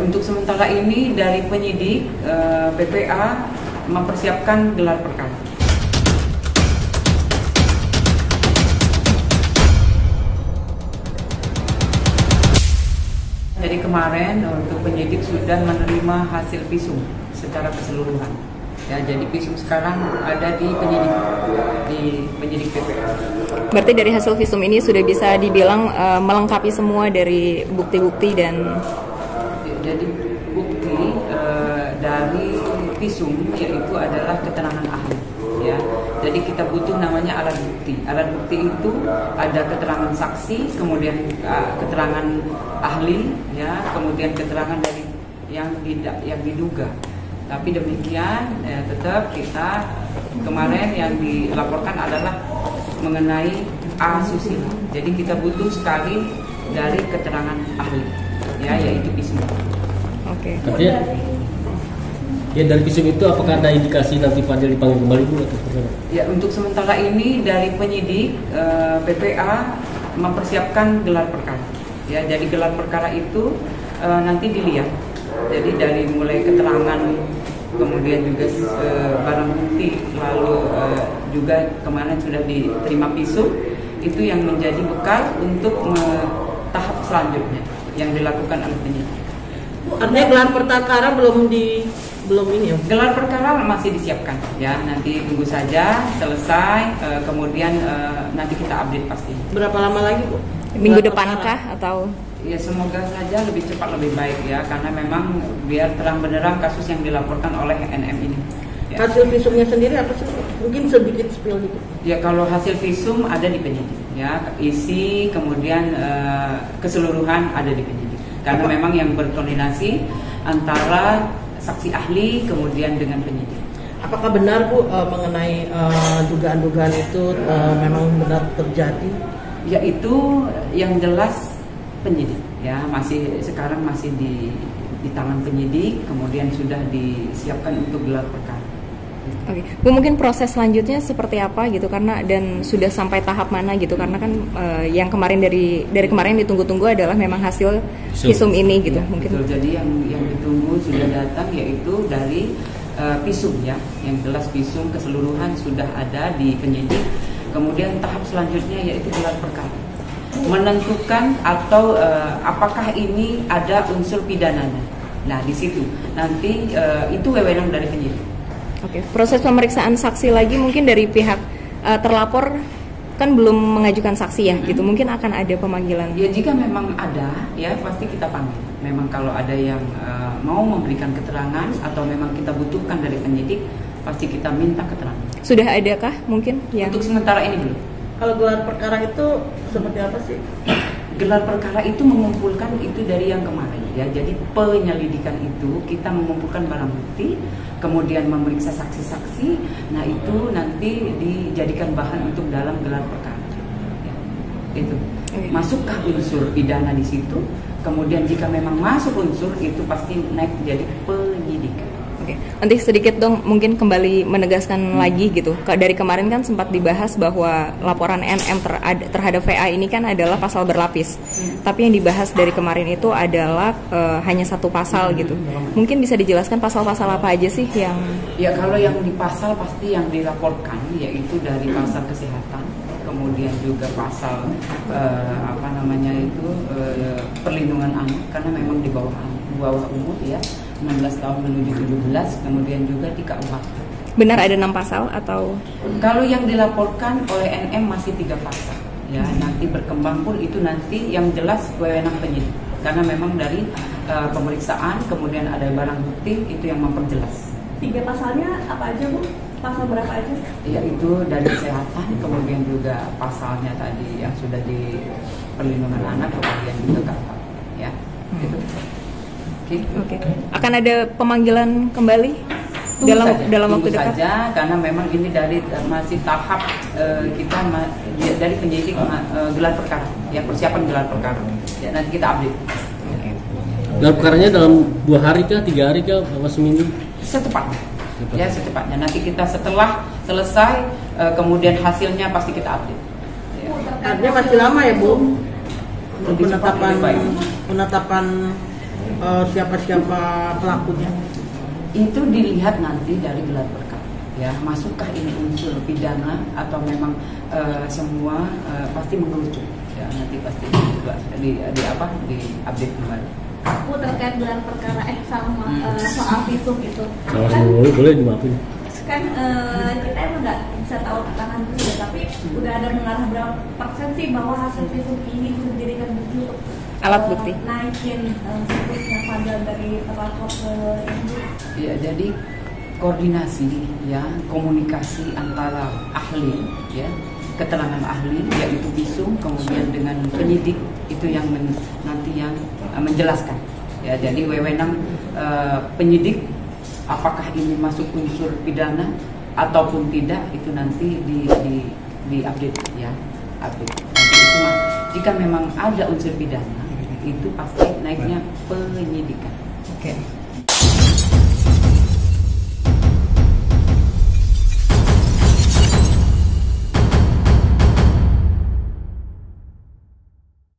untuk sementara ini dari penyidik PPA mempersiapkan gelar perkara. Jadi kemarin untuk penyidik sudah menerima hasil visum secara keseluruhan. Ya, jadi visum sekarang ada di penyidik PPA. Berarti dari hasil visum ini sudah bisa dibilang melengkapi semua dari bukti-bukti dan. Jadi bukti dari visum yaitu adalah keterangan ahli. Ya, jadi kita butuh namanya alat bukti. Alat bukti itu ada keterangan saksi, kemudian keterangan ahli, ya, kemudian keterangan dari yang diduga. Tapi demikian, ya, tetap kita kemarin yang dilaporkan adalah mengenai asusila. Jadi kita butuh sekali dari keterangan ahli, ya, yaitu visum. Oke. Ya, dari visum itu apakah ada indikasi nanti Fadil dipanggil kembali Bu atau bagaimana? Ya, untuk sementara ini dari penyidik PPA mempersiapkan gelar perkara. Ya, jadi gelar perkara itu nanti dilihat. Jadi dari mulai keterangan, kemudian juga barang bukti, lalu juga kemarin sudah diterima visum, itu yang menjadi bekal untuk tahap selanjutnya yang dilakukan oleh penyidik. Artinya gelar perkara belum ini ya? Gelar perkara masih disiapkan, ya, nanti tunggu saja selesai, kemudian nanti kita update pasti. Berapa lama lagi Bu? Minggu depankah atau? Ya, semoga saja lebih cepat lebih baik, ya, karena memang biar terang benderang kasus yang dilaporkan oleh NM ini. Ya. Hasil visumnya sendiri apa sih? Mungkin sedikit spill dikit. Ya, kalau hasil visum ada di penyidik, ya, isi kemudian keseluruhan ada di penyidik. Karena memang yang berkoordinasi antara saksi ahli kemudian dengan penyidik. Apakah benar Bu mengenai dugaan-dugaan itu memang benar terjadi? Yaitu yang jelas penyidik, ya, sekarang masih di tangan penyidik, kemudian sudah disiapkan untuk gelar perkara. Oke, Bu, mungkin proses selanjutnya seperti apa gitu, karena dan sudah sampai tahap mana gitu, karena kan yang kemarin dari kemarin ditunggu-tunggu adalah memang hasil visum ini gitu, ya, mungkin. Betul. Jadi yang ditunggu sudah datang, yaitu dari visum, ya, yang jelas visum keseluruhan sudah ada di penyidik. Kemudian tahap selanjutnya yaitu gelar perkara, menentukan atau apakah ini ada unsur pidananya. Nah, di situ nanti itu wewenang dari penyidik. Oke, proses pemeriksaan saksi lagi mungkin dari pihak terlapor kan belum mengajukan saksi ya, gitu. Mungkin akan ada pemanggilan. Ya, jika memang ada, ya pasti kita panggil. Memang kalau ada yang mau memberikan keterangan atau memang kita butuhkan dari penyidik, pasti kita minta keterangan. Sudah adakah mungkin yang? Untuk sementara ini belum. Kalau gelar perkara itu seperti apa sih? Gelar perkara itu mengumpulkan itu dari yang kemarin, ya. Jadi penyelidikan itu kita mengumpulkan barang bukti, kemudian memeriksa saksi-saksi. Nah, itu nanti dijadikan bahan untuk dalam gelar perkara. Ya, itu. Masukkah unsur pidana di situ? Kemudian jika memang masuk unsur itu pasti naik jadi penyidikan. Oke, nanti sedikit dong mungkin kembali menegaskan lagi gitu. Dari kemarin kan sempat dibahas bahwa laporan NM terhadap VA ini kan adalah pasal berlapis. Tapi yang dibahas dari kemarin itu adalah hanya satu pasal gitu. Mungkin bisa dijelaskan pasal-pasal apa aja sih yang? Ya, kalau yang di pasal pasti yang dilaporkan yaitu dari pasal kesehatan, kemudian juga pasal perlindungan anak, karena memang di bawah umur, ya, 16 tahun menuju 17, kemudian juga di KUHP. Benar ada 6 pasal atau? Kalau yang dilaporkan oleh NM masih 3 pasal, ya. Nanti berkembang pun itu nanti yang jelas wewenang penyidik, karena memang dari pemeriksaan kemudian ada barang bukti itu yang memperjelas. 3 pasalnya apa aja Bu? Pasal berapa aja? Yaitu dari kesehatan, kemudian juga pasalnya tadi yang sudah di perlindungan anak, kemudian juga KUHP, ya. Gitu. Oke. Akan ada pemanggilan kembali dalam waktu dekat? Saja, karena memang ini dari masih tahap kita dari penyidik gelar perkara, ya, persiapan gelar perkara. Ya, nanti kita update. Gelar perkaranya dalam 2 hari kah, 3 hari kah, atau seminggu? Secepatnya. Ya, secepatnya. Nanti kita setelah selesai kemudian hasilnya pasti kita update. Ya. Artinya masih lama ya Bu? Lebih cepat, lebih baik. Penetapan siapa-siapa pelakunya? Itu dilihat nanti dari gelar perkara, ya, masukkah ini unsur pidana atau memang semua pasti mengerucut, ya, nanti pasti di update kembali. Bu, terkait gelar perkara sama soal visum itu Salah boleh dimaafin. kan kita emang nggak bisa tahu tangan itu ya, tapi udah ada mengarah berapa persen sih bahwa hasil visum ini bisa dijadikan bukti untuk Alat bukti. naikin statusnya Fadel dari terlapor ke ibu. Ya, jadi koordinasi, ya, komunikasi antara ahli, ya, keterangan ahli yaitu visum, kemudian dengan penyidik itu yang nanti yang menjelaskan, ya. Jadi wewenang penyidik apakah ini masuk unsur pidana ataupun tidak itu nanti di update, ya, update. Nanti itu jika memang ada unsur pidana itu pasti naiknya penyidikan.